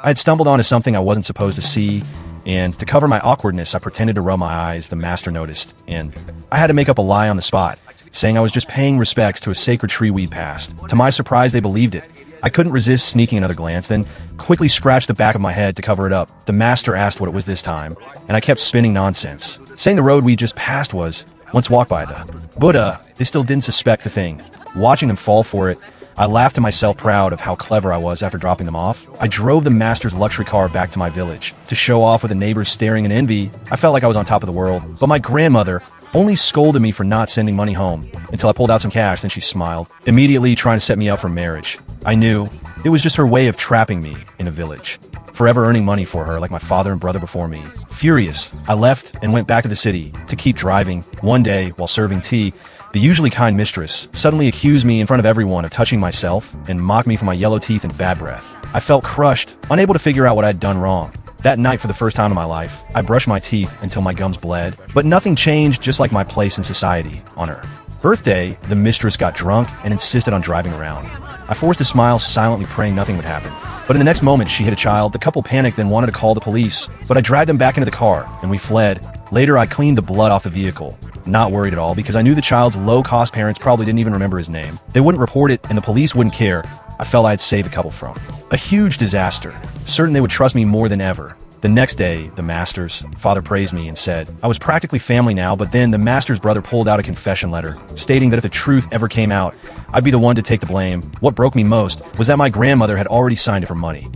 I had stumbled onto something I wasn't supposed to see, and to cover my awkwardness, I pretended to rub my eyes. The master noticed, and I had to make up a lie on the spot, saying I was just paying respects to a sacred tree we'd passed. To my surprise, they believed it. I couldn't resist sneaking another glance, then quickly scratched the back of my head to cover it up. The master asked what it was this time, and I kept spinning nonsense, saying the road we just passed was once walked by the Buddha. They still didn't suspect the thing. Watching them fall for it, I laughed to myself, proud of how clever I was after dropping them off. I drove the master's luxury car back to my village to show off with the neighbors staring in envy. I felt like I was on top of the world, but my grandmother only scolded me for not sending money home until I pulled out some cash. Then she smiled, immediately trying to set me up for marriage. I knew it was just her way of trapping me in a village, forever earning money for her like my father and brother before me. Furious, I left and went back to the city to keep driving. One day, while serving tea, the usually kind mistress suddenly accused me in front of everyone of touching myself and mocked me for my yellow teeth and bad breath. I felt crushed, unable to figure out what I'd done wrong. That night, for the first time in my life, I brushed my teeth until my gums bled, but nothing changed, just like my place in society. On her birthday, the mistress got drunk and insisted on driving around. I forced a smile, silently praying nothing would happen. But in the next moment, she hit a child. The couple panicked and wanted to call the police, but I dragged them back into the car, and we fled. Later, I cleaned the blood off the vehicle. Not worried at all, because I knew the child's low-cost parents probably didn't even remember his name. They wouldn't report it, and the police wouldn't care. I felt I'd saved the couple from a huge disaster, certain they would trust me more than ever. The next day, the master's father praised me and said I was practically family now, but then the master's brother pulled out a confession letter, stating that if the truth ever came out, I'd be the one to take the blame. What broke me most was that my grandmother had already signed it for money.